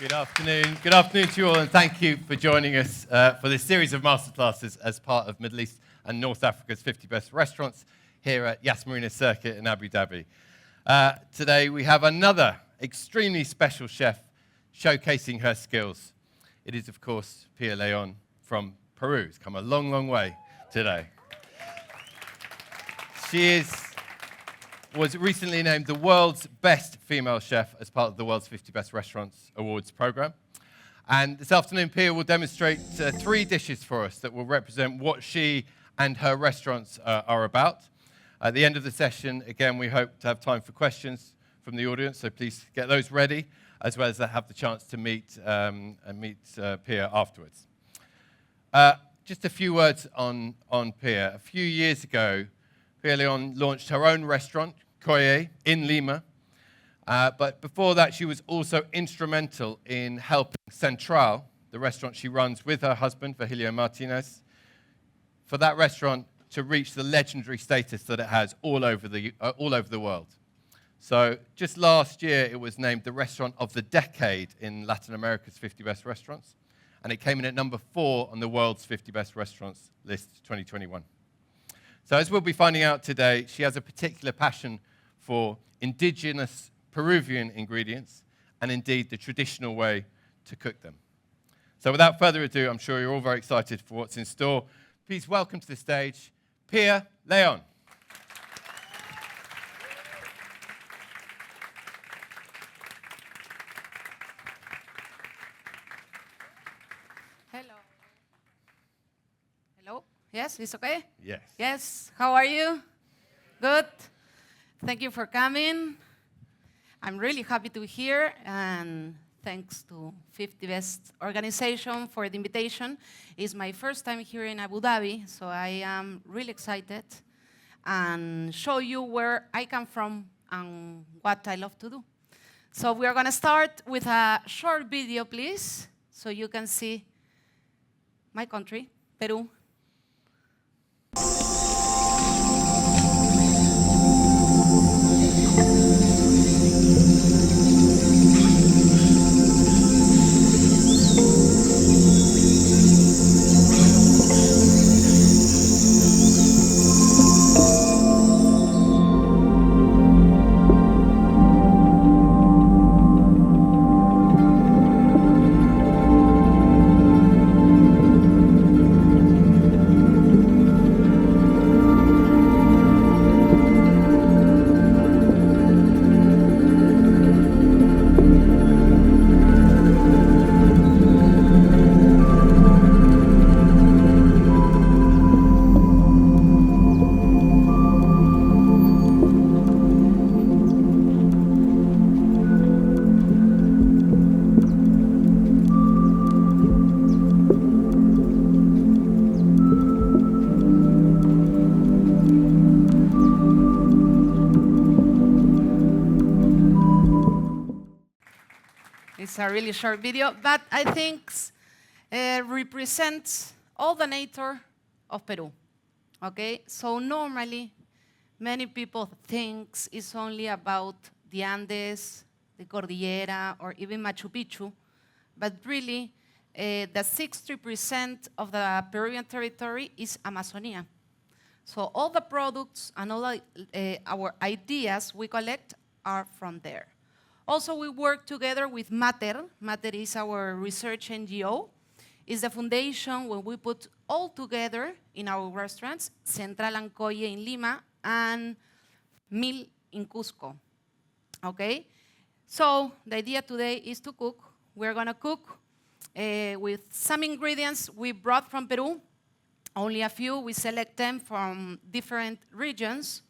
Good afternoon. Good afternoon to you all, and thank you for joining us for this series of masterclasses as part of Middle East and North Africa's 50 Best Restaurants here at Yas Marina Circuit in Abu Dhabi. Today we have another extremely special chef showcasing her skills. It is, of course, Pía León from Peru. It's come a long, long way today. She was recently named the world's best female chef as part of the world's 50 Best Restaurants Awards program. And this afternoon, Pia will demonstrate 3 dishes for us that will represent what she and her restaurants are about. At the end of the session, again, we hope to have time for questions from the audience, so please get those ready, as well as have the chance to meet Pia afterwards. Just a few words on Pia. A few years ago, Pía León launched her own restaurant, Kjolle, in Lima. But before that, she was also instrumental in helping Central, the restaurant she runs with her husband, Virgilio Martinez, for that restaurant to reach the legendary status that it has all over the world. So just last year, it was named the Restaurant of the Decade in Latin America's 50 Best Restaurants, and it came in at number 4 on the world's 50 Best Restaurants list 2021. So as we'll be finding out today, she has a particular passion for indigenous Peruvian ingredients and indeed the traditional way to cook them. So without further ado, I'm sure you're all very excited for what's in store. Please welcome to the stage, Pía León. Hello. Hello? Yes, it's okay? Yes. Yes, how are you? Good. Thank you for coming. I'm really happy to be here, and thanks to 50 Best Organization for the invitation. It's my first time here in Abu Dhabi, so I am really excited and show you where I come from and what I love to do. So we are going to start with a short video, please, so you can see my country, Peru. It's a really short video, but I think represents all the nature of Peru. Okay, so normally many people think it's only about the Andes, the Cordillera, or even Machu Picchu, but really the 60% of the Peruvian territory is Amazonia. So all the products and all our ideas we collect are from there. Also, we work together with Mater. Mater is our research NGO. It's the foundation where we put all together in our restaurants, Central and Kjolle in Lima, and Mil in Cusco. Okay? So the idea today is to cook. We're going to cook with some ingredients we brought from Peru. Only a few. We select them from different regions.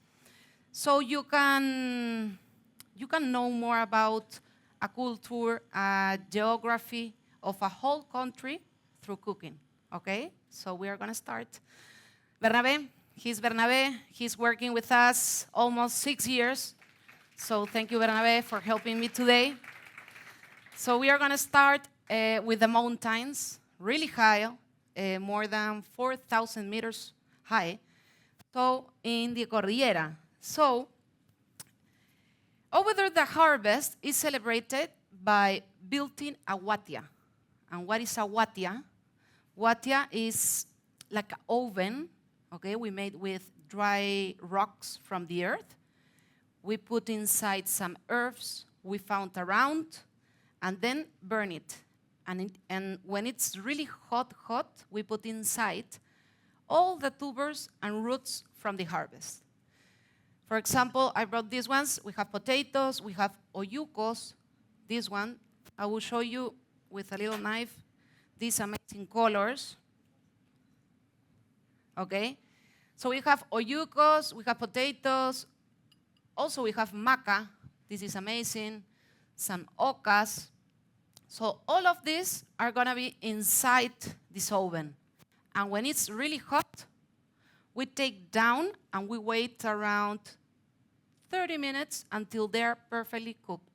So you can know more about a culture, a geography of a whole country through cooking, okay? So we are going to start. Bernabé, he's working with us almost 6 years. So thank you, Bernabé, for helping me today. So we are going to start with the mountains, really high, more than 4,000 meters high. So in the Cordillera. So over there, the harvest is celebrated by building a watia. And what is a watia? Watia is like an oven, okay, we made with dry rocks from the earth. We put inside some herbs we found around, and then burn it. And when it's really hot, we put inside all the tubers and roots from the harvest. For example, I brought these ones. We have potatoes, we have oyucos. This one, I will show you with a little knife these amazing colors. Okay? So we have oyucos, we have potatoes. Also, we have maca. This is amazing. Some ocas. So all of these are going to be inside this oven. And when it's really hot, we take down and we wait around 30 minutes until they're perfectly cooked.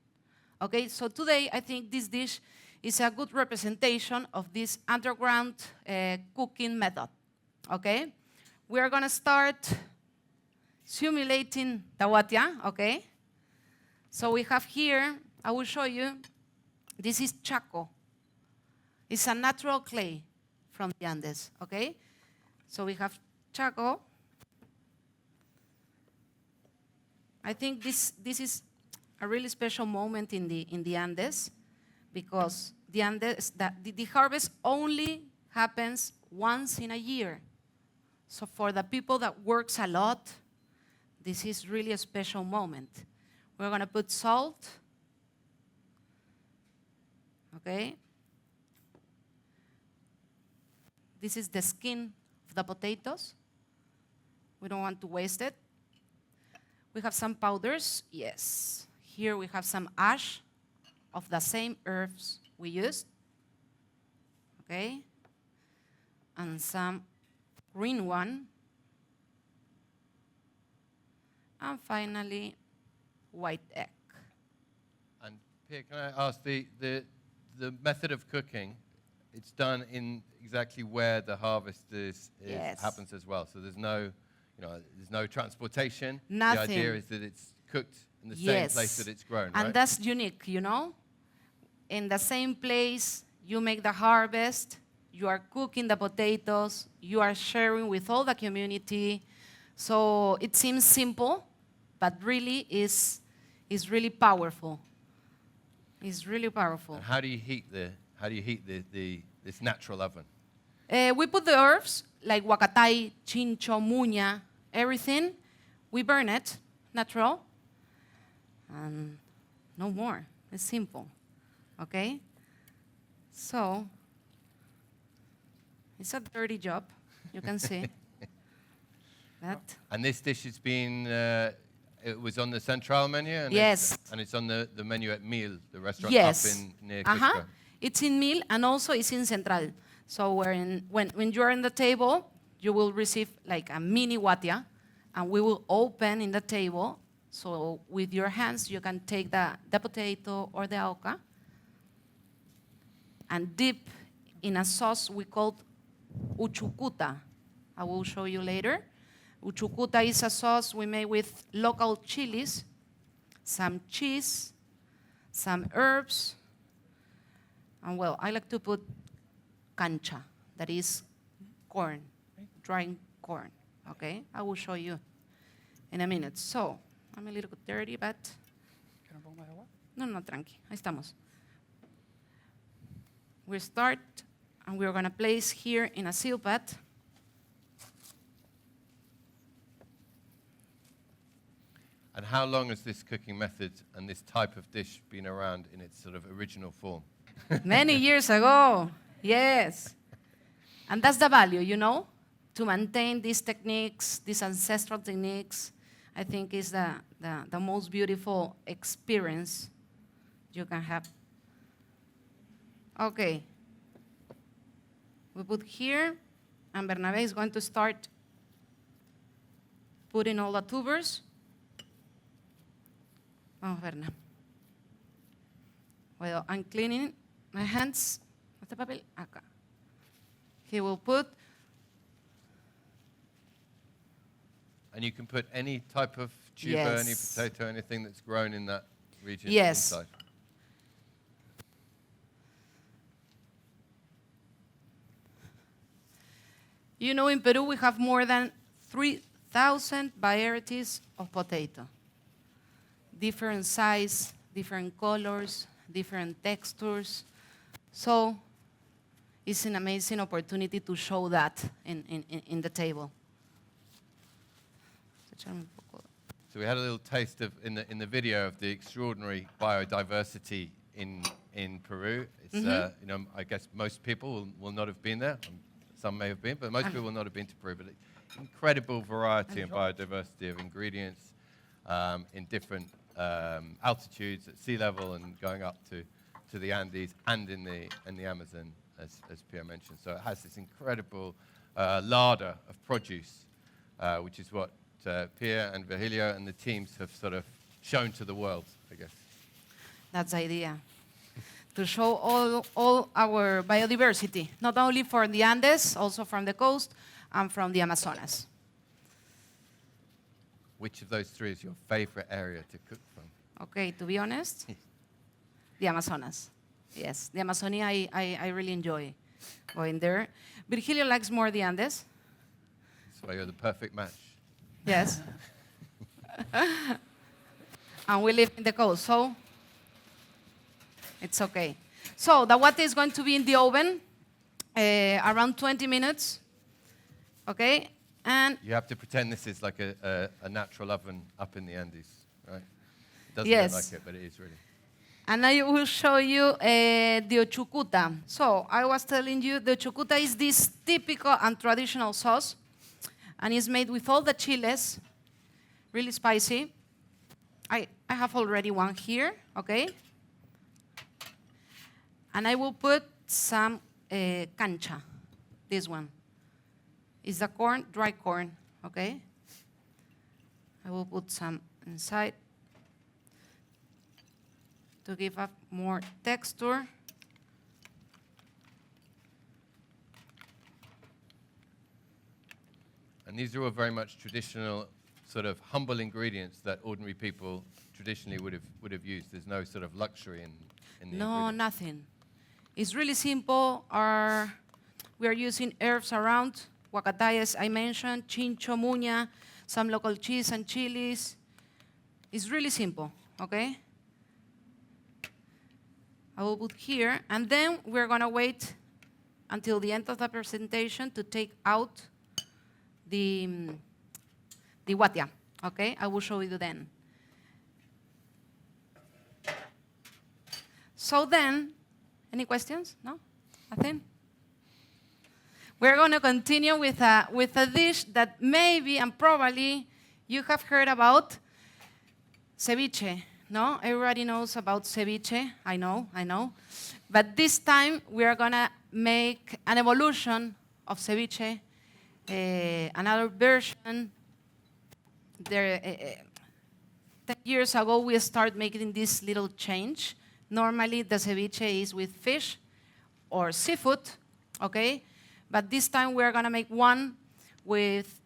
Okay, so today I think this dish is a good representation of this underground cooking method. Okay, we are going to start simulating the watia. Okay, so we have here, I will show you, this is chaco. It's a natural clay from the Andes. Okay, so we have chaco. I think this is a really special moment in the Andes, because the Andes, the harvest only happens once in a year. So for the people that works a lot, this is really a special moment. We're going to put salt. Okay. This is the skin of the potatoes. We don't want to waste it. We have some powders, yes. Here we have some ash of the same herbs we used, okay? And some green one. And finally, white egg. And Pia, can I ask, the method of cooking, it's done in exactly where the harvest Yes. happens as well. So there's no, there's no transportation. Nothing. The idea is that it's cooked in the same Yes. place that it's grown, And right? that's unique, In the same place, you make the harvest, you are cooking the potatoes, you are sharing with all the community. So it seems simple, but really is really powerful. It's really powerful. And how do you heat this natural oven? We put the herbs like huacatay, chincho, muña, everything. We burn it, natural, and no more. It's simple, okay? So it's a dirty job, you can see. That. And this dish has been, it was on the Central menu? And Yes. It's on the menu at Mil, the restaurant Yes. up near Cusco. It's in Mil, and also it's in Central. So when you're in the table, you will receive like a mini watia, and we will open in the table. So with your hands, you can take the potato or the oca and dip in a sauce we call uchucuta. I will show you later. Uchucuta is a sauce we made with local chilies, some cheese, some herbs, and well, I like to put cancha, that is corn, drying corn, okay? I will show you in a minute. So, I'm a little bit dirty, but... No, tranqui, ahí estamos. We start, and we're gonna place here in a silpat. And how long has this cooking method and this type of dish been around in its sort of original form? Many years ago, yes. And that's the value, to maintain these techniques, these ancestral techniques, I think is the most beautiful experience you can have. Okay. We put here, and Bernabé is going to start putting all the tubers. Vamos, Berna. Well, I'm cleaning my hands. ¿Este papel? Acá. He will put. And you can put any type of tuber, Yes. any potato, anything that's grown in that region Yes. inside. You know, in Peru, we have more than 3,000 varieties of potato. Different size, different colors, different textures. So it's an amazing opportunity to show that in the table. So we had a little taste of in the video of the extraordinary biodiversity in Peru. It's you know, I guess most people will not have been there. Some may have been, but most people will not have been to Peru. But incredible variety and biodiversity of ingredients in different altitudes at sea level and going up to the Andes and in the Amazon, as Pia mentioned. So it has this incredible larder of produce, which is what Pia and Virgilio and the teams have sort of shown to the world, I guess. That's the idea. To show all our biodiversity, not only for the Andes, also from the coast and from the Amazonas. Which of those three is your favorite area to cook from? Okay, to be honest, the Amazonas. Yes, the Amazonia, I really enjoy going there. Virgilio likes more the Andes. That's why you're the perfect match. Yes. And we live in the coast, so it's okay. So the water is going to be in the oven around 20 minutes. Okay? And you have to pretend this is like a natural oven up in the Andes, right? It doesn't yes. look like it, but it is really. And I will show you the ochucuta. So I was telling you the ochucuta is this typical and traditional sauce, and it's made with all the chiles, really spicy. I have already one here, okay? And I will put some cancha, this one. It's the corn, dry corn, okay? I will put some inside to give up more texture. And these are all very much traditional, sort of humble ingredients that ordinary people traditionally would have used. There's no sort of luxury in the No, ingredients. nothing. It's really simple. We are using herbs around, huacatayas I mentioned, chincho, muña, some local cheese and chilies. It's really simple, okay? I will put here, and then we're gonna wait until the end of the presentation to take out the guatia, okay? I will show you then. So then, any questions? No? Nothing? We're going to continue with a dish that maybe and probably you have heard about, ceviche. No? Everybody knows about ceviche. I know. But this time we are going to make an evolution of ceviche, another version. 10 years ago we started making this little change. Normally, the ceviche is with fish or seafood, okay? But this time, we're going to make one with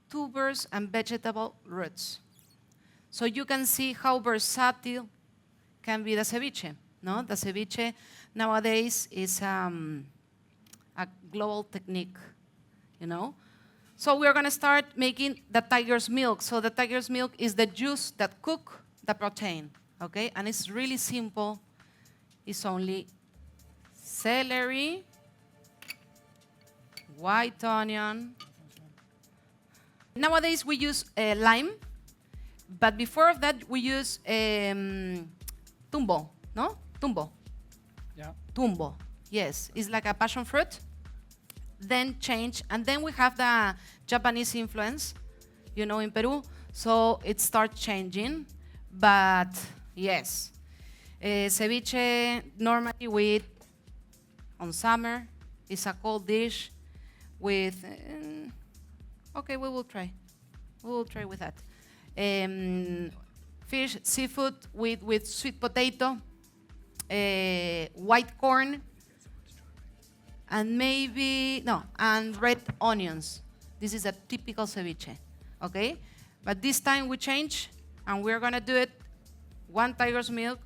tubers and vegetable roots. So you can see how versatile can be the ceviche, no? The ceviche nowadays is a global technique, you know? So we're going to start making the tiger's milk. So the tiger's milk is the juice that cooks the protein. Okay, and it's really simple. It's only celery, white onion. Nowadays we use lime, but before of that we use tumbo, no? Tumbo. Yeah. Tumbo, yes. It's like a passion fruit. Then change, and then we have the Japanese influence, you know, in Peru. So it starts changing, but yes, ceviche normally we eat on summer. It's a cold dish with, okay, we will try with that. Fish, seafood with sweet potato, white corn, and and red onions. This is a typical ceviche, okay? But this time we change, and we're gonna do it one tiger's milk.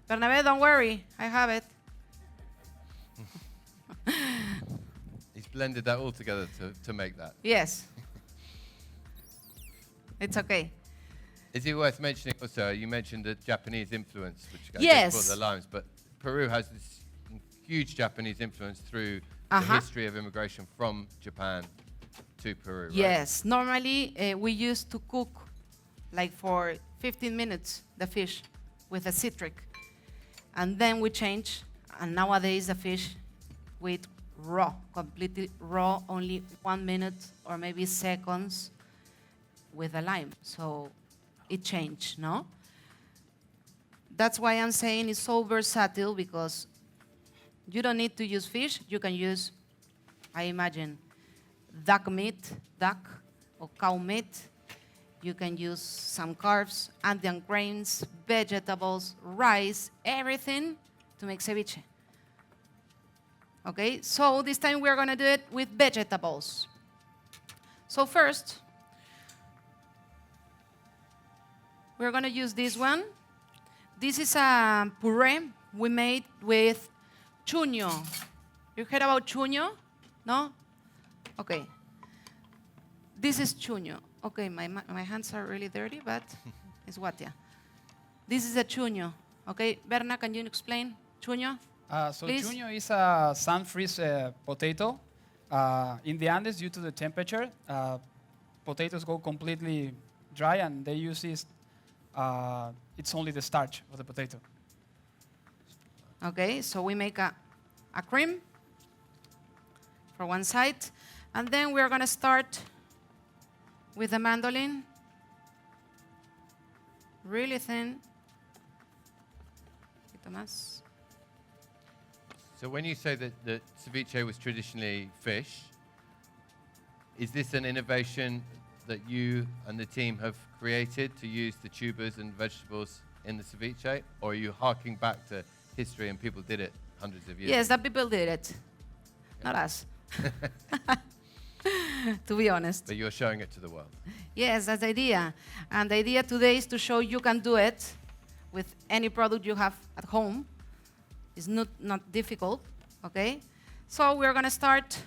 Bernabé, don't worry, I have it. blended that all together to make that. Yes. It's okay. Is it worth mentioning also, you mentioned the Japanese influence, which I Yes. guess brought the limes, but Peru has this huge Japanese influence through the history of immigration from Japan to Peru, right? Yes. Normally, we used to cook like for 15 minutes the fish with a citric. And then we change, and nowadays the fish with raw, completely raw, only 1 minute or maybe seconds with a lime. So it changed, no? That's why I'm saying it's so versatile, because you don't need to use fish. You can use, I imagine, duck or cow meat. You can use some carbs, Andean grains, vegetables, rice, everything to make ceviche. Okay, so this time we're gonna do it with vegetables. So first, we're gonna use this one. This is a puree we made with chuño. You heard about chuño? No? Okay. This is chuño. Okay, my hands are really dirty, but it's what, yeah. This is a chuño. Okay, Berna, can you explain chuño? So Please. chuño is a sun-freeze potato. In the Andes, due to the temperature, potatoes go completely dry, and they use this. It's only the starch of the potato. Okay, so we make a cream for one side, and then we're gonna start with the mandolin, really thin. Un poquito más. So when you say that ceviche was traditionally fish, is this an innovation that you and the team have created to use the tubers and vegetables in the ceviche, or are you harking back to history and people did it hundreds of years Yes, ago? the people did it, not us. To be honest. But you're showing it to the world. Yes, that's the idea. And the idea today is to show you can do it with any product you have at home. It's not difficult, okay? So we're gonna start.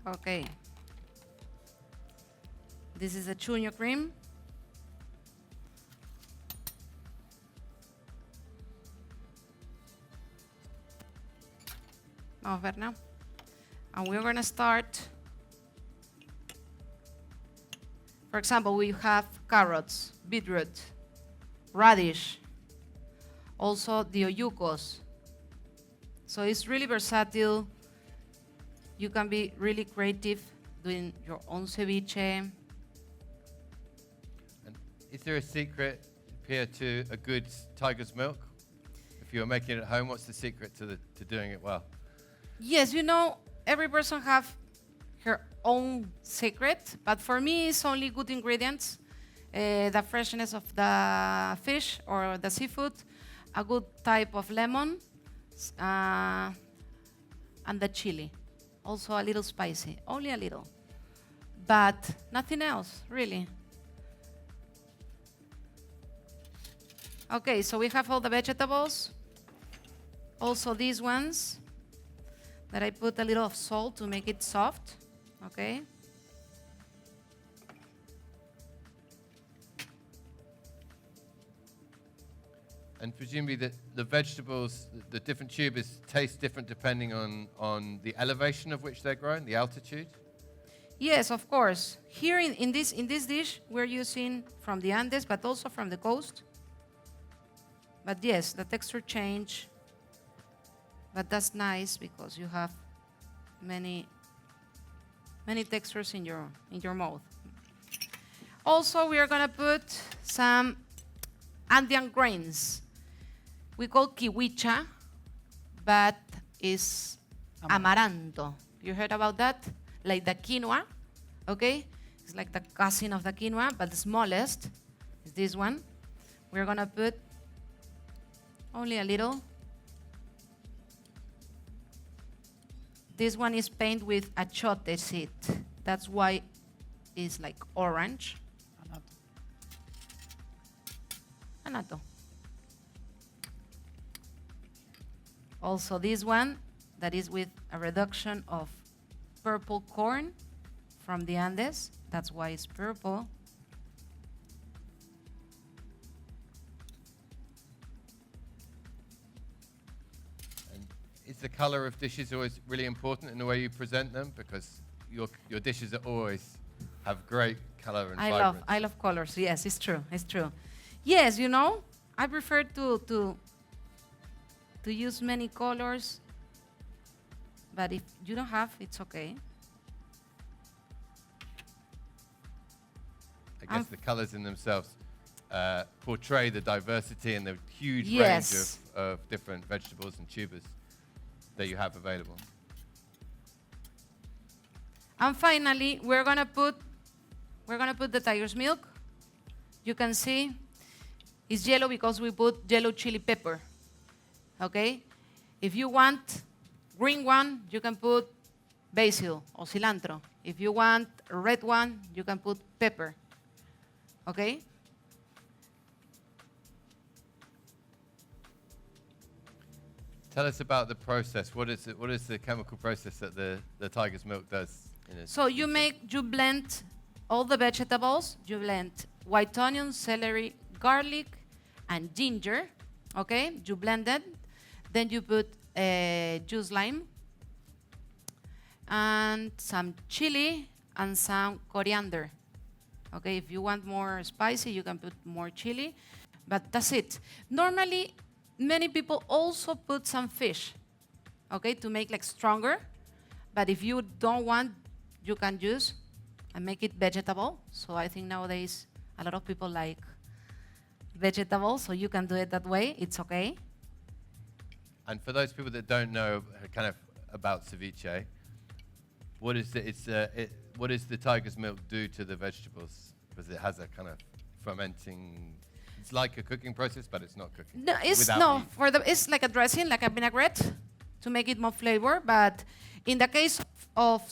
Okay. This is a chuño cream. Vamos a ver now. And we're gonna start. For example, we have carrots, beetroot, radish, also the oyucos. So it's really versatile. You can be really creative doing your own ceviche. And is there a secret, Pia, to a good tiger's milk? If you're making it at home, what's the secret to doing it well? Yes, you know, every person have her own secret, but for me, it's only good ingredients, the freshness of the fish or the seafood, a good type of lemon, and the chili. Also a little spicy, only a little, but nothing else, really. Okay, so we have all the vegetables, also these ones, that I put a little of salt to make it soft, okay? And presumably the vegetables, the different tubers taste different depending on the elevation of which they're grown, the altitude? Yes, of course. Here in this dish, we're using from the Andes, but also from the coast. But yes, the texture change. But that's nice because you have many textures in your mouth. Also, we are gonna put some Andean grains. We call kiwicha, but it's amaranto. You heard about that? Like the quinoa, okay? It's like the cousin of the quinoa, but the smallest is this one. We're gonna put only a little. This one is painted with achote seed. That's why it's like orange. Anato. Also this one that is with a reduction of purple corn from the Andes. That's why it's purple. And is the color of dishes always really important in the way you present them? Because your dishes are always have great color and vibrance. I love colors. Yes, it's true. It's true. Yes, you know, I prefer to use many colors, but if you don't have, it's okay. I guess the colors in themselves portray the diversity and the huge Yes. range of different vegetables and tubers that you have available. And finally, we're gonna put the tiger's milk. You can see it's yellow because we put yellow chili pepper. Okay? If you want green one, you can put basil or cilantro. If you want a red one, you can put pepper. Okay? Tell us about the process. What is the chemical process that the tiger's milk does? So you blend all the vegetables. You blend white onion, celery, garlic, and ginger. Okay? You blend it. Then you put juice lime and some chili and some coriander. Okay, if you want more spicy, you can put more chili, but that's it. Normally, many people also put some fish, okay, to make like stronger. But if you don't want, you can use and make it vegetable. So I think nowadays a lot of people like vegetables, so you can do it that way. It's okay. And for those people that don't know kind of about ceviche, what does the tiger's milk do to the vegetables? Because it has a kind of fermenting. It's like a cooking process, but it's not cooking. No, it's like a dressing, like a vinaigrette, to make it more flavor. But in the case of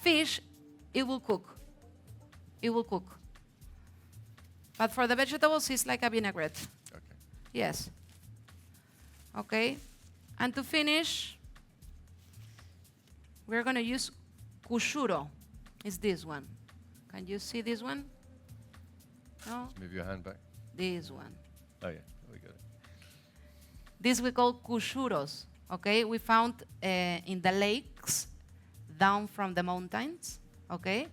fish, it will cook. It will cook. But for the vegetables, it's like a vinaigrette. Okay. Yes. Okay. And to finish, we're going to use Kjolle. It's this one. Can you see this one? No? Just move your hand back. This one. Oh yeah, we got it. This we call Kjolles. Okay, we found in the lakes, down from the mountains. Okay,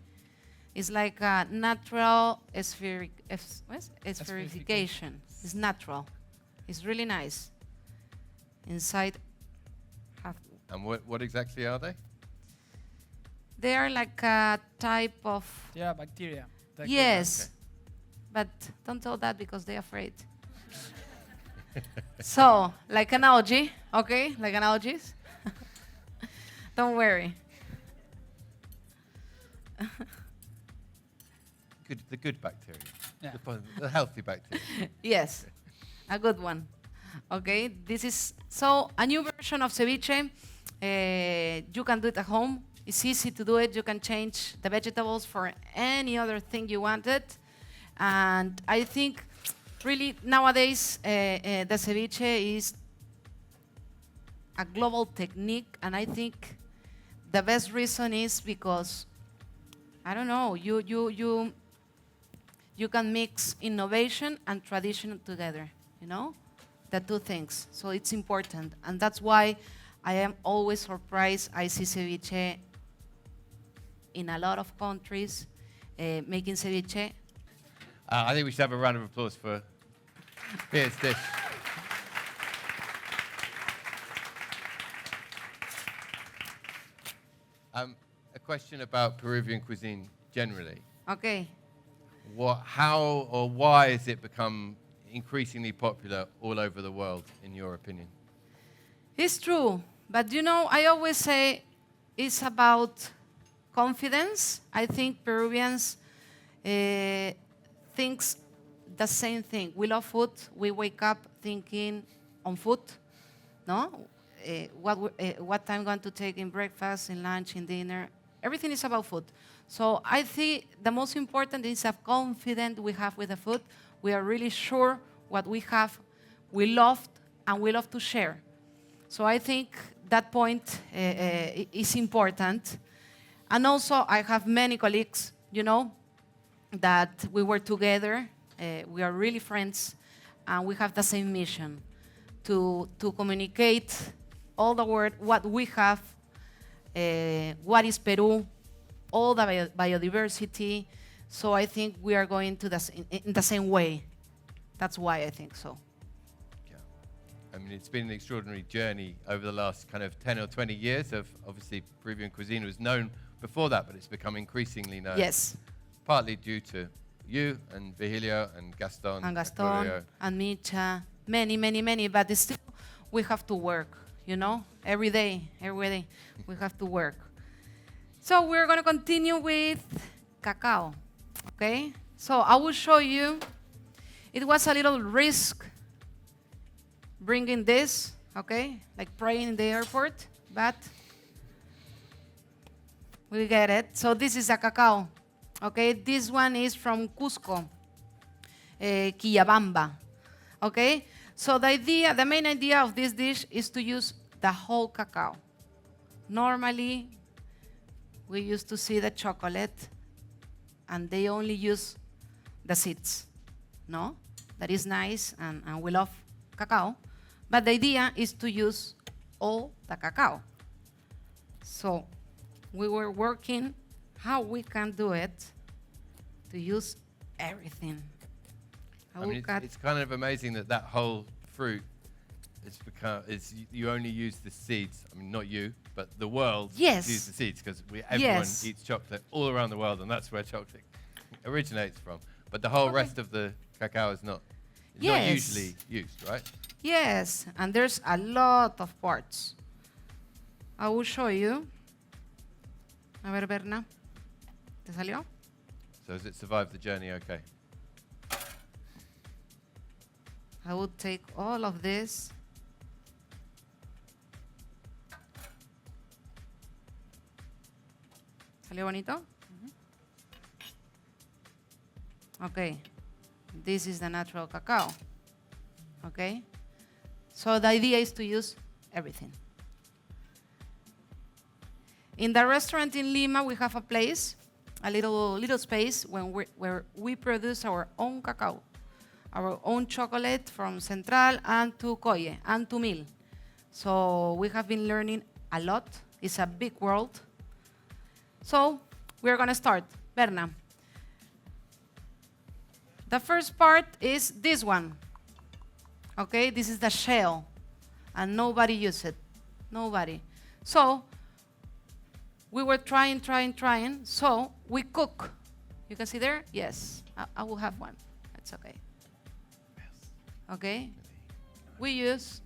it's like a natural espherification. It's natural. It's really nice. Inside. And what exactly are they? They are like a type of. Yeah, bacteria. Yes, Okay. but don't tell that because they're afraid. So, like an algae, okay? Like an algae. Don't worry. The good bacteria. Yeah. The healthy bacteria. Yes, a good one. Okay, this is so a new version of ceviche. You can do it at home. It's easy to do it. You can change the vegetables for any other thing you wanted. And I think really nowadays the ceviche is a global technique. And I think the best reason is because, I don't know, you can mix innovation and tradition together, you know? The two things. So it's important. And that's why I am always surprised I see ceviche in a lot of countries making ceviche. I think we should have a round of applause for Pia's dish. A question about Peruvian cuisine generally. Okay. How or why has it become increasingly popular all over the world, in your opinion? It's true. But you know, I always say it's about confidence. I think Peruvians thinks the same thing. We love food. We wake up thinking on food, no? What time going to take in breakfast, in lunch, in dinner. Everything is about food. So I think the most important is how confident we have with the food. We are really sure what we have, we love, and we love to share. So I think that point is important. And also, I have many colleagues, that we work together. We are really friends, and we have the same mission to communicate all the world what we have, what is Peru, all the biodiversity. So I think we are going to in the same way. That's why I think so. Yeah. I mean, it's been an extraordinary journey over the last kind of 10 or 20 years of, obviously, Peruvian cuisine was known before that, but it's become increasingly known. Yes. Partly due to you and Virgilio and Gaston. And Gaston Gregorio. and Micha, many, but still we have to work, every day we have to work. So we're going to continue with cacao, okay? So I will show you, it was a little risk bringing this, okay? Like praying in the airport, but we get it. So this is a cacao. Okay, this one is from Cusco, Quillabamba. Okay, so the main idea of this dish is to use the whole cacao. Normally, we used to see the chocolate, and they only use the seeds. No, that is nice, and we love cacao. But the idea is to use all the cacao. So we were working how we can do it to use everything. I mean, it's kind of amazing that whole fruit you only use the seeds. I mean, not you, but the world uses the seeds because everyone eats chocolate all around the world, and that's where chocolate originates from. But the whole rest of the cacao is not usually used, right? Yes, and there's a lot of parts. I will show you. A ver, Berna. ¿Te salió? So has it survived the journey okay? I would take all of this. ¿Salió bonito? Okay. This is the natural cacao. Okay? So the idea is to use everything. In the restaurant in Lima, we have a place, a little space where we produce our own cacao, our own chocolate from Central and to Kjolle and to Mil. So we have been learning a lot. It's a big world. So we're going to start. Berna. The first part is this one. Okay, this is the shell. And nobody uses it. Nobody. So we were trying. So we cook. You can see there? Yes. I will have one. That's okay. Okay? We use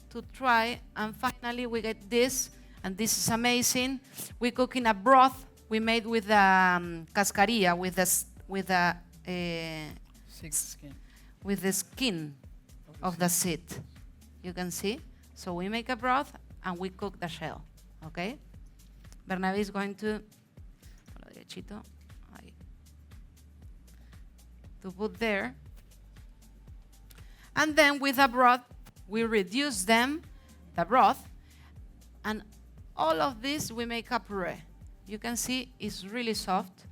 to try, and finally we get this, and this is amazing. We cook in a broth we made with cascarilla, with the skin of the seed. You can see? So we make a broth and we cook the shell. Okay? Bernabé is going to put there. And then with the broth, we reduce the broth, and all of this we make a puree. You can see it's really soft.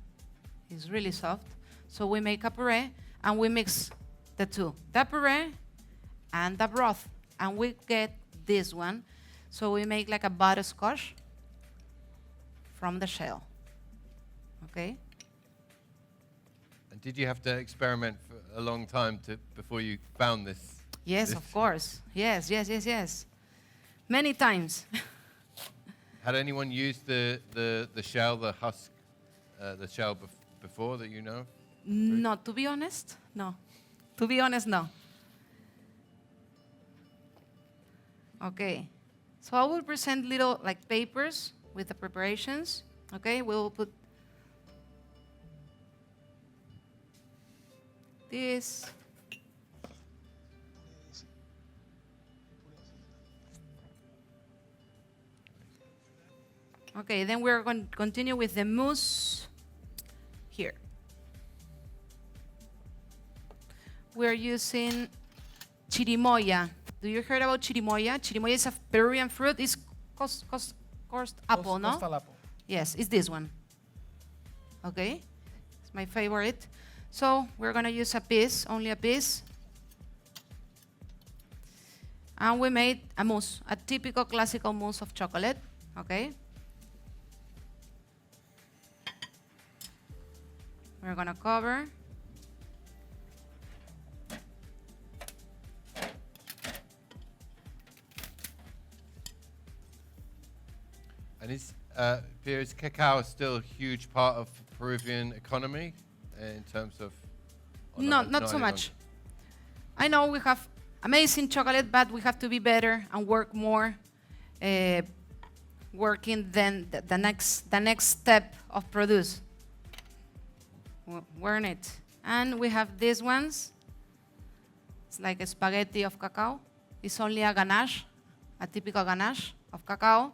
It's really soft. So we make a puree and we mix the two, the puree and the broth, and we get this one. So we make like a butterscotch from the shell. Okay? And did you have to experiment for a long time before you found this? Yes, of course. Yes. Many times. Had anyone used the shell, the husk, the shell before that you know? No, to be honest, no. To be honest, no. Okay. So I will present little like papers with the preparations. Okay, we will put this. Okay, then we're going to continue with the mousse here. We're using chirimoya. Do you heard about chirimoya? Chirimoya is a Peruvian fruit. It's coursed apple, no? Coastal apple. Yes, it's this one. Okay, it's my favorite. So we're gonna use a piece, only a piece. And we made a mousse, a typical classical mousse of chocolate, okay? We're gonna cover. And is cacao still a huge part of Peruvian economy in terms of? or No, not so any much. I know we have amazing chocolate, but we have to be better and work more, working than the next step of produce. Learn it. And we have these ones. It's like a spaghetti of cacao. It's only a ganache, a typical ganache of cacao.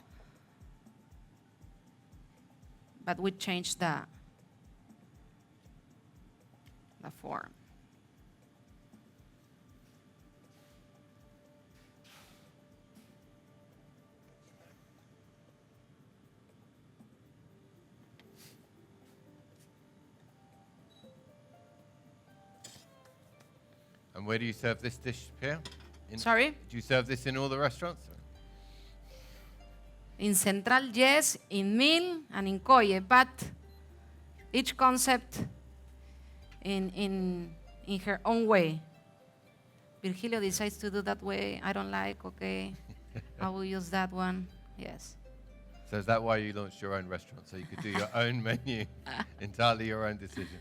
But we changed the form. And where do you serve this dish, Pia? Sorry? Do you serve this in all the restaurants? In Central, yes. In Mil and in Kjolle, but each concept in her own way. Virgilio decides to do that way. I don't like, okay. I will use that one. Yes. So is that why you launched your own restaurant? So you could do your own menu, entirely your own decision?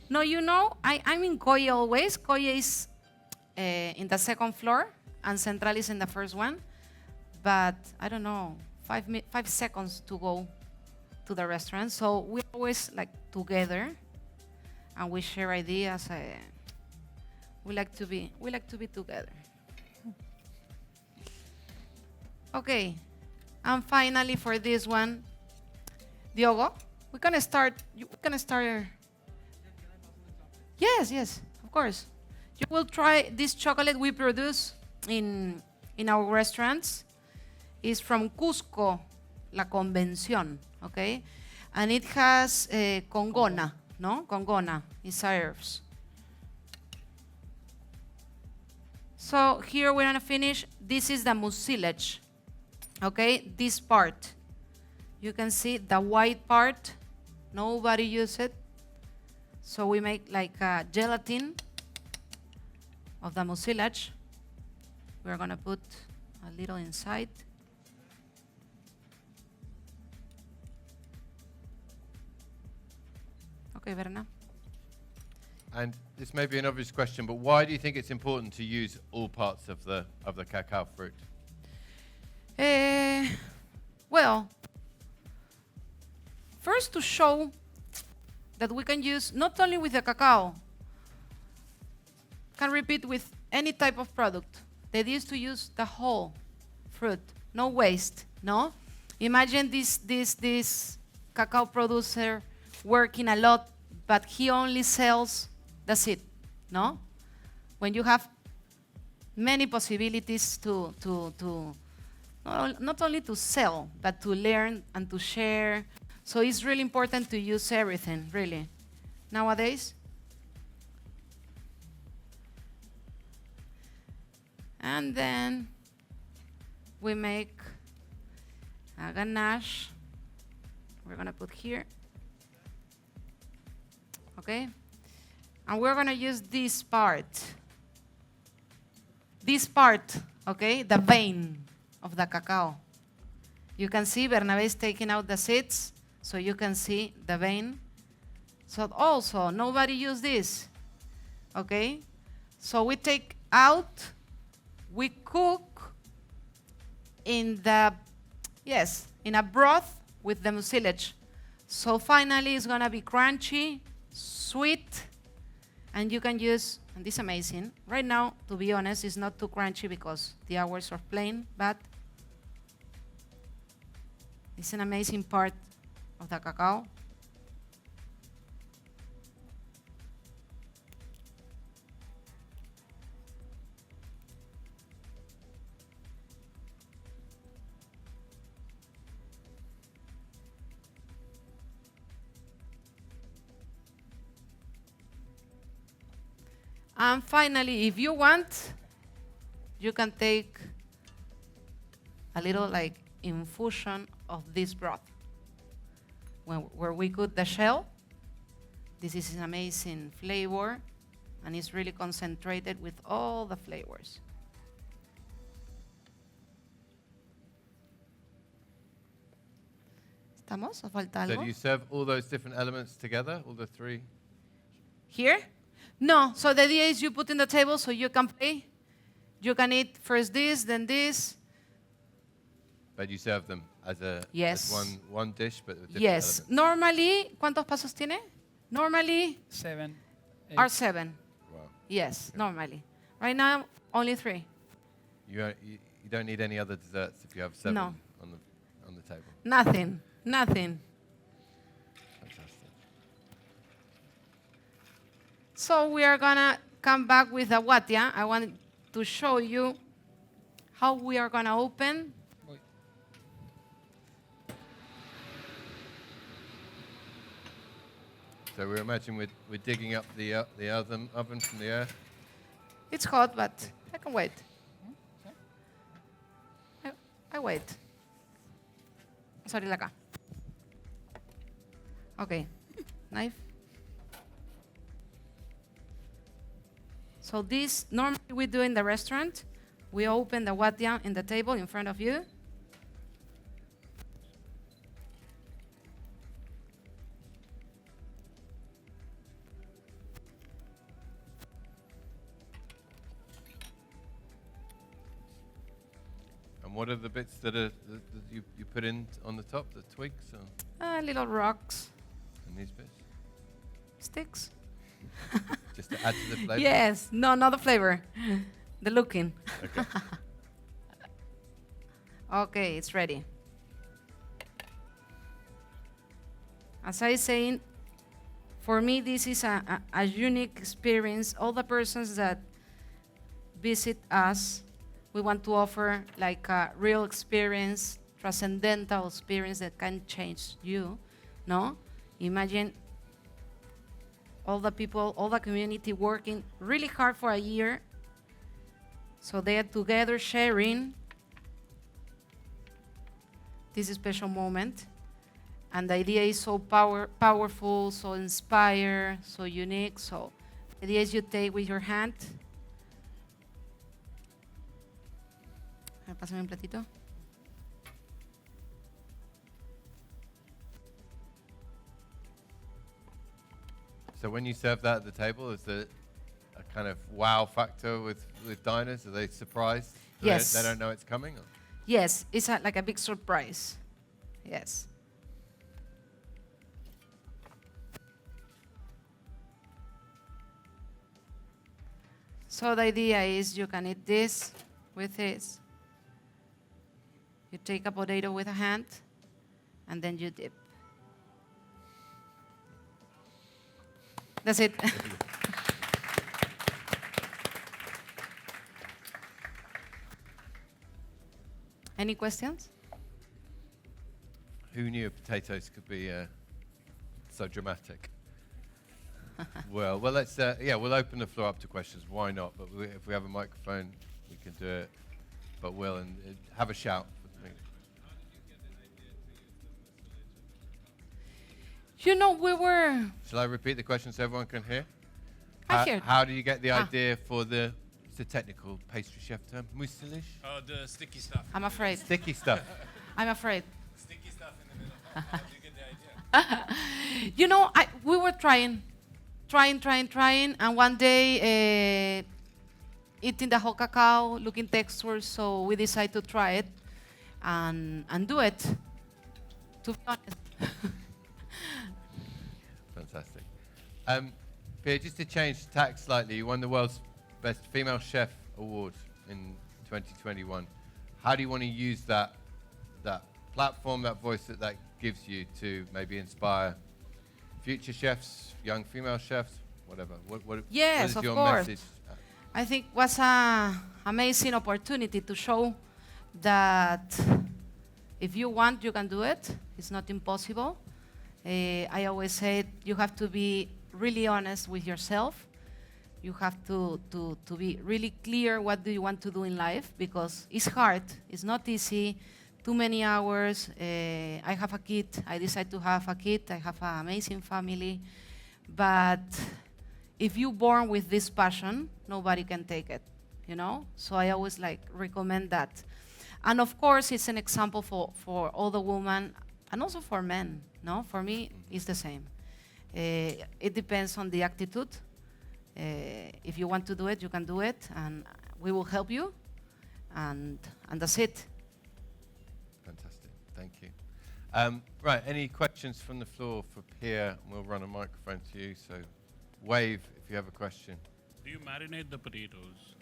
No, you know, I'm in Kjolle always. Kjolle is in the second floor, and Central is in the first one. But I don't know, 5 seconds to go to the restaurant. So we always like together, and we share ideas. We like to be together. Okay, and finally for this one, Diogo, we can start. Yes, of course. You will try this chocolate we produce in our restaurants. It's from Cusco, La Convención, okay? And it has congona, no? Congona, it's herbs. So here we're gonna finish. This is the mucilage, okay? This part. You can see the white part, nobody use it. So we make like a gelatin of the mucilage. We're gonna put a little inside. Okay, Verna. And this may be an obvious question, but why do you think it's important to use all parts of the cacao fruit? Well, first to show that we can use not only with the cacao, can repeat with any type of product. The idea is to use the whole fruit, no waste, no? Imagine this cacao producer working a lot, but he only sells the seed, no? When you have many possibilities to not only to sell, but to learn and to share. So it's really important to use everything, really, nowadays. And then we make a ganache. We're gonna put here. Okay? And we're gonna use this part. This part, okay? The vein of the cacao. You can see Bernabé is taking out the seeds, so you can see the vein. So also, nobody use this, okay? So we take out, we cook in a broth with the mucilage. So finally it's gonna be crunchy, sweet, and you can use, and this is amazing. Right now, to be honest, it's not too crunchy because the hours are plain, but it's an amazing part of the cacao. And finally, if you want, you can take a little like infusion of this broth. Where we cook the shell, this is an amazing flavor, and it's really concentrated with all the flavors. ¿Estamos? ¿O falta So algo? do you serve all those different elements together, all the three? Here? No. So the idea is you put in the table so you can play. You can eat first this, then this. But you serve them as Yes. as one dish, but with different Yes. elements. Normally, ¿cuántos pasos tiene? Normally 7, 8. are 7. Wow. Yes, normally. Right now, only 3. You don't need any other desserts if you have 7 No. on the table. Nothing. Fantastic. So we are gonna come back with the watia. I want to show you how we are gonna open. Wait. So we're imagining we're digging up the oven from the earth. It's hot, but I can wait. I wait. Sorry, acá. Okay, knife. So this, normally we do in the restaurant. We open the watia in the table in front of you. And what are the bits that you put in on the top, the twigs Little rocks, and these bits? sticks. Just to add to the flavor? Yes, no, not the flavor, the looking. Okay. Okay, it's ready. As I saying, for me, this is a unique experience. All the persons that visit us, we want to offer like a real experience, transcendental experience that can change you, no? Imagine all the people, all the community working really hard for a year, so they are together sharing this special moment. And the idea is so powerful, so inspired, so unique. So the idea is you take with your hand. Pásame un platito. So when you serve that at the table, is there a kind of wow factor with diners? Are they surprised? Yes. They don't know it's coming? Or? Yes, it's like a big surprise. Yes. So the idea is you can eat this with this. You take a potato with a hand, and then you dip. That's it. Any questions? Who knew potatoes could be so dramatic? well, let's we'll open the floor up to questions. Why not? But if we have a microphone, we can do it. But we'll have a shout. You know, we were. Shall I repeat the question so everyone can hear? I hear. How do you get the idea for it's a technical pastry chef term, mucilage? Oh, the sticky stuff. I'm afraid. Sticky stuff. I'm afraid. Sticky stuff in the middle. How do you get the idea? You know, we were trying, and one day eating the whole cacao, looking textures, so we decided to try it and do it. To be honest. Fantastic. Pia, just to change tack slightly, you won the world's best female chef award in 2021. How do you want to use that platform, that voice that gives you to maybe inspire future chefs, young female chefs, whatever? What Yes, is of your course. message? I think it was an amazing opportunity to show that if you want, you can do it. It's not impossible. I always say you have to be really honest with yourself. You have to be really clear what do you want to do in life, because it's hard, it's not easy, too many hours. I have a kid, I decided to have a kid, I have an amazing family, but if you're born with this passion, nobody can take it, you know? So I always like recommend that. And of course, it's an example for all the women and also for men, no? For me, it's the same. It depends on the attitude. If you want to do it, you can do it, and we will help you, and that's it. Fantastic, thank you. Right, any questions from the floor for Pia? We'll run a microphone to you, so wave if you have a question. Do you marinate the potatoes?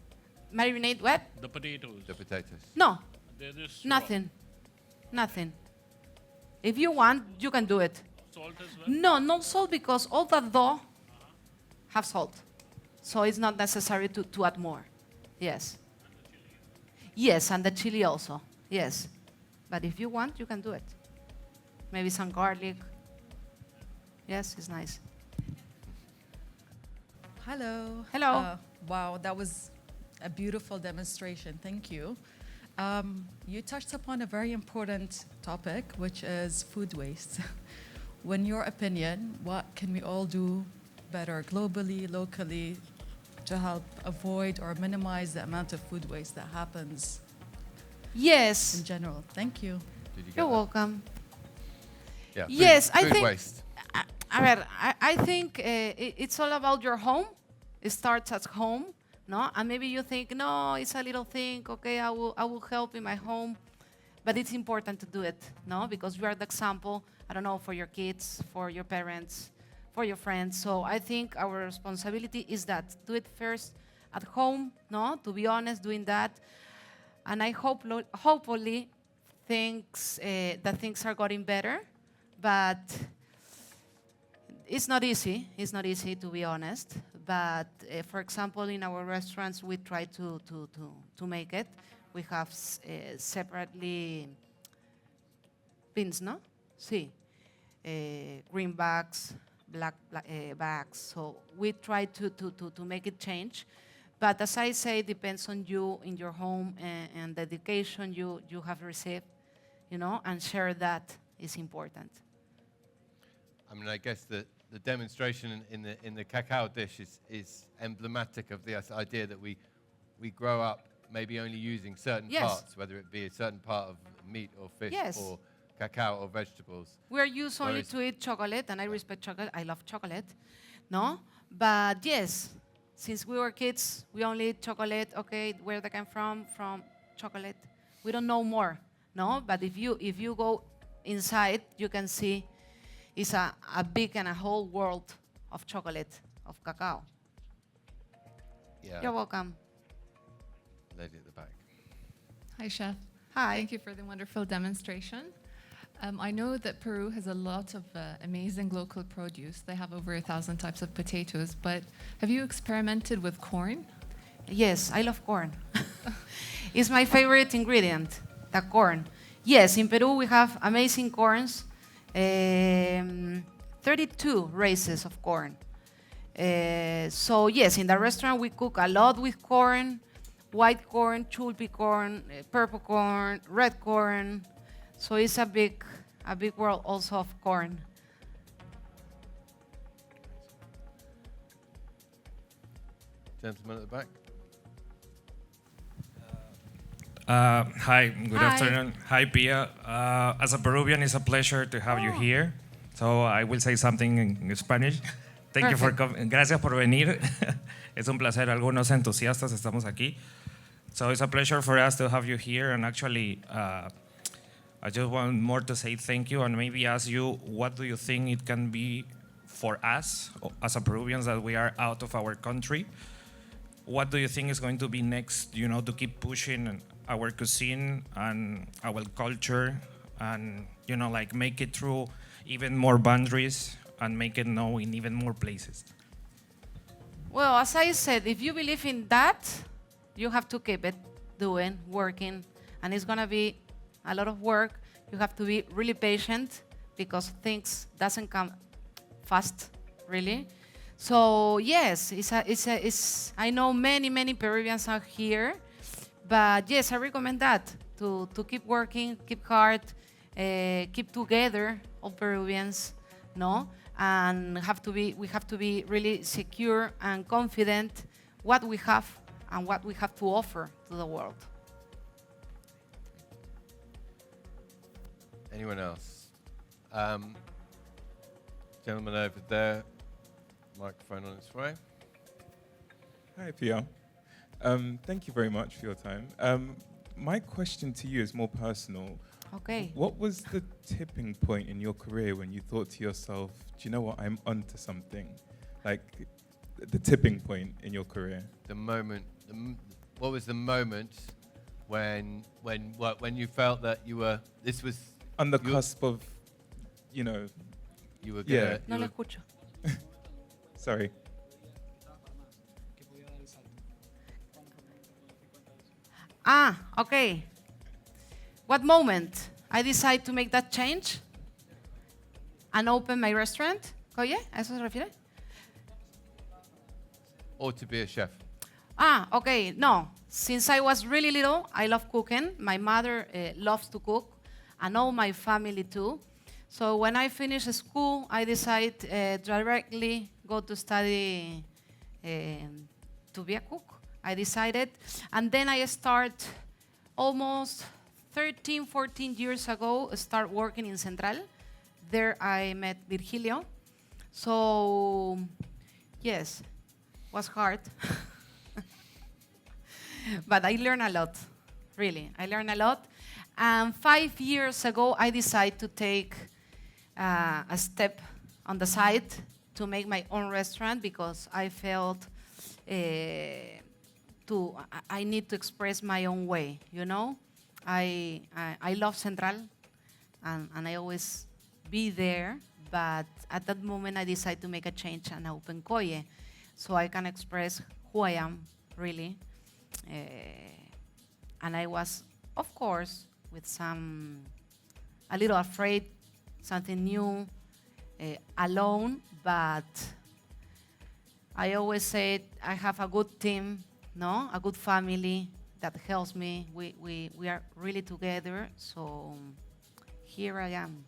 Marinate what? The potatoes. The potatoes. No, They're just raw. nothing, nothing. If you want, you can do it. Salt as well? No, no salt, because all that dough have salt. So it's not necessary to add more. Yes. Yes, and the chili also. Yes. But if you want, you can do it. Maybe some garlic. Yes, it's nice. Hello. Hello. Wow, that was a beautiful demonstration. Thank you. You touched upon a very important topic, which is food waste. In your opinion, what can we all do better globally, locally, to help avoid or minimize the amount of food waste that happens Yes. in general? Thank you. Did you get You're that? welcome. Yeah, Yes, I food think- waste. I think it's all about your home. It starts at home, no? And maybe you think, no, it's a little thing. Okay, I will help in my home, but it's important to do it, no? Because you are the example. I don't know, for your kids, for your parents, for your friends. So I think our responsibility is that do it first at home, no? To be honest, doing that, and I hope, hopefully, things are getting better, but. It's not easy. It's not easy, to be honest. But for example, in our restaurants, we try to make it. We have separately bins, no? Sí. Green bags, black bags. So we try to make it change. But as I say, it depends on you in your home and the education you have received, you know, and share that is important. I mean, I guess the demonstration in the cacao dish is emblematic of the idea that we grow up maybe only using certain Yes. parts, whether it be a certain part of meat or fish Yes. or cacao or vegetables. We're used only Whereas- to eat chocolate, and I respect chocolate. I love chocolate, no? But yes, since we were kids, we only eat chocolate. Okay, where they come from chocolate. We don't know more, no? But if you go inside, you can see it's a big and a whole world of chocolate, of cacao. Yeah, You're welcome. lady at the back. Hi, Chef. Hi. Thank you for the wonderful demonstration. I know that Peru has a lot of amazing local produce. They have over 1,000 types of potatoes, but have you experimented with corn? Yes, I love corn. It's my favorite ingredient, the corn. Yes, in Peru we have amazing corns. 32 races of corn. So yes, in the restaurant we cook a lot with corn, white corn, chulpi corn, purple corn, red corn. So it's a big world also of corn. Gentleman at the back. Hi, good Hi. afternoon. Hi, Pia. As a Peruvian, it's a pleasure to have you here. So I will say something in Spanish. Thank you for coming. Gracias por venir. Es un placer. Algunos entusiastas estamos aquí. So it's a pleasure for us to have you here. And actually, I just want more to say thank you and maybe ask you, what do you think it can be for us as a Peruvians that we are out of our country? What do you think is going to be next, you know, to keep pushing our cuisine and our culture and, you know, like make it through even more boundaries and make it known in even more places? Well, as I said, if you believe in that, you have to keep it doing, working, and it's gonna be a lot of work. You have to be really patient because things doesn't come fast, really. So yes, I know many Peruvians are here, but yes, I recommend that to keep working, keep hard, keep together, all Peruvians, no, and we have to be really secure and confident what we have and what we have to offer to the world. Anyone else? Gentleman over there, microphone on its way. Hi, Pia. Thank you very much for your time. My question to you is more personal. Okay. What was the tipping point in your career when you thought to yourself, do you know what, I'm onto something? Like, the tipping point in your career? The moment, what was the moment when you felt that this was... On the cusp of, you know... You were Yeah. No le escucho. Sorry. Okay. What moment I decided to make that change and open my restaurant? Kjolle, ¿a eso se refiere? Or to be a chef? Okay. No. Since I was really little, I love cooking. My mother loves to cook, and all my family too. So when I finished school, I decided directly go to study to be a cook. I decided, and then I start almost 13, 14 years ago, start working in Central. There I met Virgilio. So, yes, was hard. But I learned a lot, really. I learned a lot. And 5 years ago, I decided to take a step on the side to make my own restaurant because I felt I need to express my own way, you know? I love Central, and I always be there, but at that moment I decided to make a change and open Kjolle, so I can express who I am, really. And I was, of course, with a little afraid, something new, alone, but I always said I have a good team, no, a good family that helps me. We are really together, so here I am.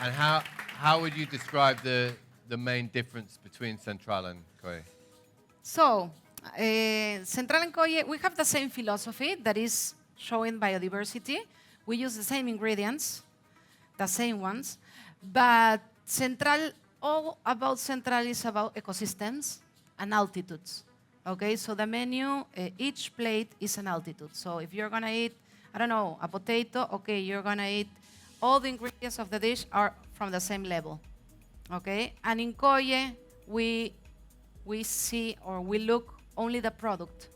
And how would you describe the main difference between Central and Kjolle? So, Central and Kjolle, we have the same philosophy that is showing biodiversity. We use the same ingredients, the same ones, but all about Central is about ecosystems and altitudes. Okay, so the menu, each plate is an altitude. So if you're gonna eat, I don't know, a potato, okay, you're gonna eat, all the ingredients of the dish are from the same level. Okay, and in Kjolle, we see or we look only the product.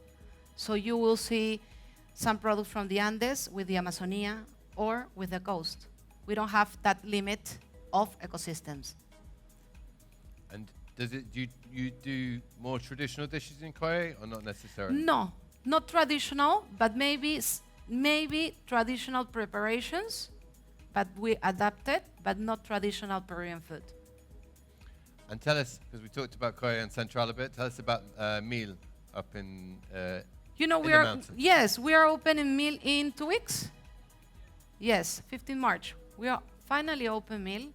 So you will see some product from the Andes with the Amazonia or with the coast. We don't have that limit of ecosystems. And do you do more traditional dishes in Kjolle or not necessarily? No, not traditional, but maybe traditional preparations, but we adapted, but not traditional Peruvian food. And tell us, because we talked about Kjolle and Central a bit, tell us about meal up in you know, in the mountains. we are open in Meal in 2 weeks. Yes, 15 March. We are finally open Meal.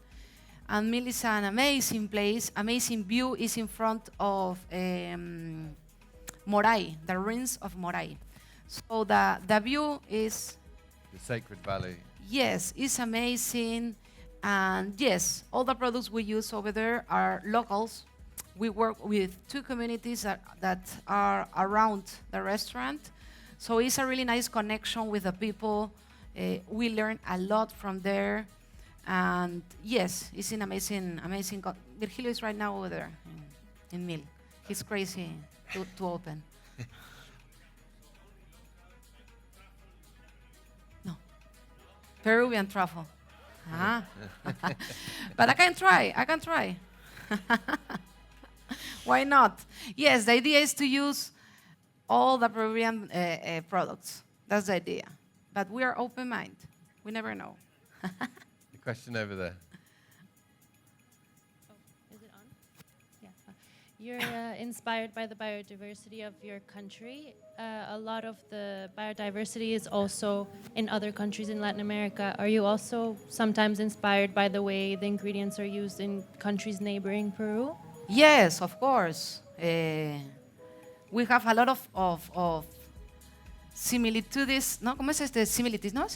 And Meal is an amazing place, amazing view is in front of Moray, the ruins of Moray. So the view is... The Sacred Valley. Yes, it's amazing. And yes, all the products we use over there are locals. We work with 2 communities that are around the restaurant. So it's a really nice connection with the people. We learn a lot from there. And yes, it's an amazing. Virgilio is right now over there in Mil. He's crazy to open. No. Peruvian truffle. But I can try. Why not? Yes, the idea is to use all the Peruvian products. That's the idea. But we are open-minded. We never know. question over there. Is it on? Yeah. You're inspired by the biodiversity of your country. A lot of the biodiversity is also in other countries in Latin America. Are you also sometimes inspired by the way the ingredients are used in countries neighboring Peru? Yes, of course. We have a lot of similitudes. No, ¿cómo es este? Similitudes, no?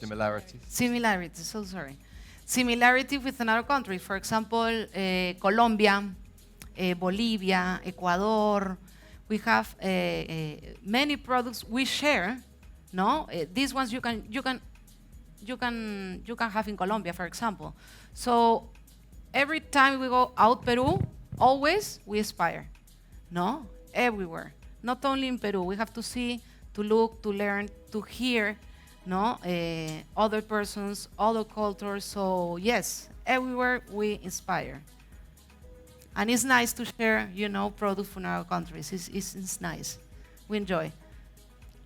Similarities. Similarities. So sorry. Similarity with another country. For example, Colombia, Bolivia, Ecuador. We have many products we share. No, these ones you can have in Colombia, for example. So every time we go out Peru, always we aspire. No, everywhere. Not only in Peru. We have to see, to look, to learn, to hear. No, other persons, other cultures. So yes, everywhere we inspire. And it's nice to share, products from our countries. It's nice. We enjoy.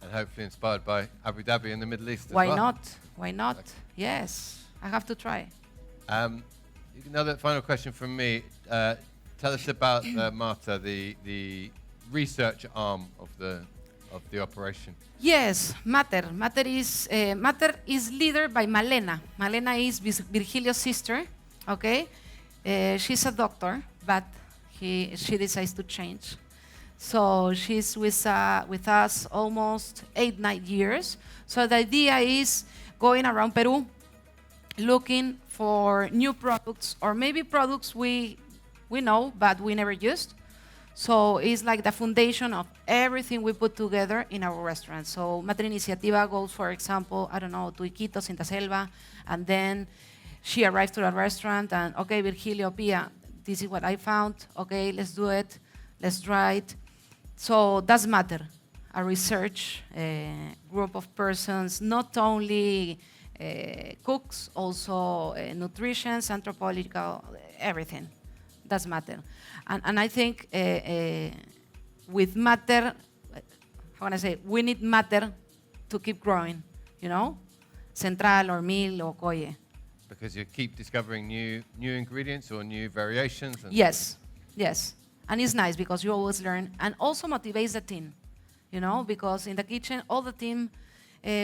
And hopefully inspired by Abu Dhabi in the Middle East as Why well. not? Why not? Okay. Yes, I have to try. Another final question from me. Tell us about Marta, the research arm of the operation. Yes, Mater. Mater is leader by Malena. Malena is Virgilio's sister. Okay, she's a doctor, but she decides to change. So she's with us almost 8-9 years. So the idea is going around Peru, looking for new products, or maybe products we know but we never used. So it's like the foundation of everything we put together in our restaurant. So Mater Iniciativa goes, for example, I don't know, to Iquitos in the Selva, and then she arrives to the restaurant and, okay, Virgilio, Pia, this is what I found. Okay, let's do it. Let's try it. So that's Mater, a research group of persons, not only cooks, also nutrition, anthropological, everything. That's Mater. And I think with Mater, how can I say, we need Mater to keep growing, Central or Mil or Kjolle. Because you keep discovering new ingredients or new variations. And Yes. And it's nice because you always learn, and also motivates the team, because in the kitchen, all the team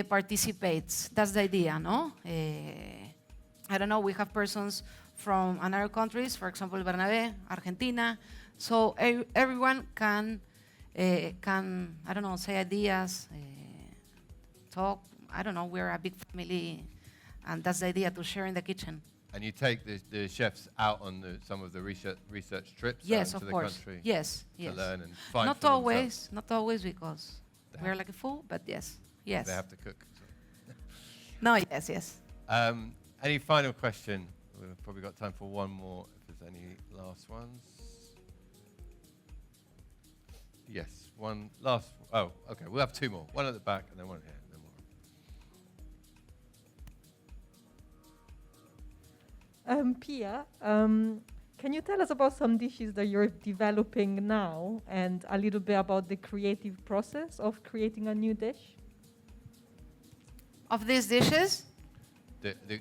participates. That's the idea, no? I don't know, we have persons from another countries, for example, Bernabé, Argentina. So everyone can, I don't know, say ideas, talk. I don't know, we're a big family, and that's the idea, to share in the kitchen. And you take the chefs out on some of the research trips Yes, out of into course. the country Yes. to learn and find Not for always, themselves. not always, because we're like a fool, but yes. They have to cook. So. No, yes. Any final question? We've probably got time for one more, if there's any last ones. Yes, one last. Oh, okay, we'll have two more. One at the back and then one here. And then more. Pia, can you tell us about some dishes that you're developing now and a little bit about the creative process of creating a new dish? Of these dishes,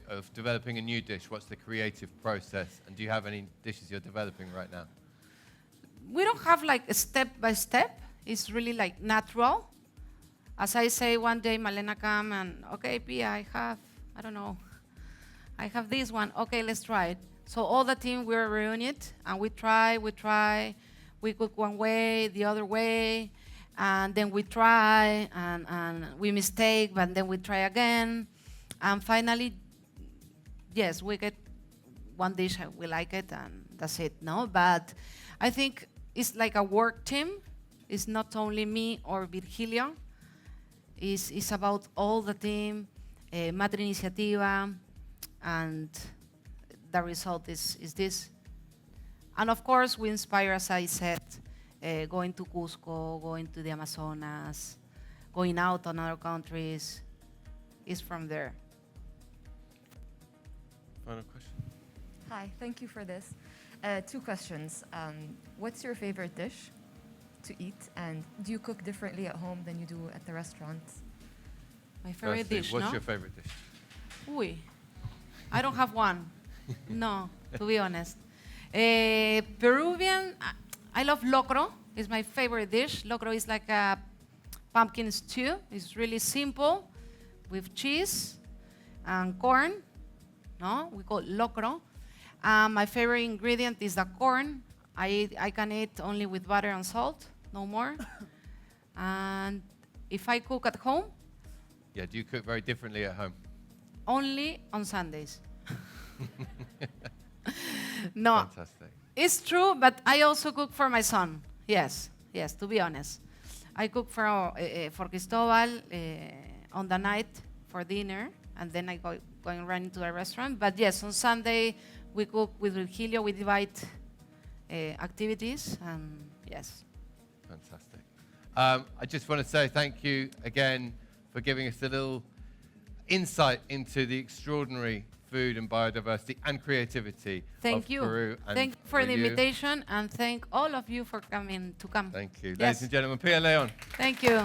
Of developing a new dish, what's the creative process? And do you have any dishes you're developing right now? we don't have like a step by step. It's really like natural. As I say, one day Malena come and, okay, Pia, I don't know, I have this one. Okay, let's try it. So all the team, we're reunited, and we try. We cook one way, the other way, and then we try, and we mistake, but then we try again. And finally, yes, we get one dish, we like it, and that's it, no? But I think it's like a work team. It's not only me or Virgilio. It's about all the team, Mater Iniciativa, and the result is this. And of course, we inspire, as I said, going to Cusco, going to the Amazonas, going out on other countries. It's from there. Final question. Hi, thank you for this. 2 questions. What's your favorite dish to eat, and do you cook differently at home than you do at the restaurant? My favorite Firstly, dish, what's no? your favorite dish? Uy. I don't have one. No, to be honest. Peruvian, I love locro. It's my favorite dish. Locro is like a pumpkin stew. It's really simple with cheese and corn. No, we call it locro. My favorite ingredient is the corn. I can eat only with butter and salt, no more. And if I cook at home, Yeah, do you cook very differently at home? only on Sundays. No, Fantastic. it's true, but I also cook for my son. Yes, yes, to be honest. I cook for Cristobal on the night for dinner, and then I go and run into the restaurant. But yes, on Sunday, we cook with Virgilio, we divide activities, and yes. Fantastic. I just want to say thank you again for giving us a little insight into the extraordinary food and biodiversity and creativity Thank of you. Peru. And Thank you for the you. invitation, and thank all of you for coming to come. Thank you. Yes. Ladies and gentlemen, Pía León. Thank you.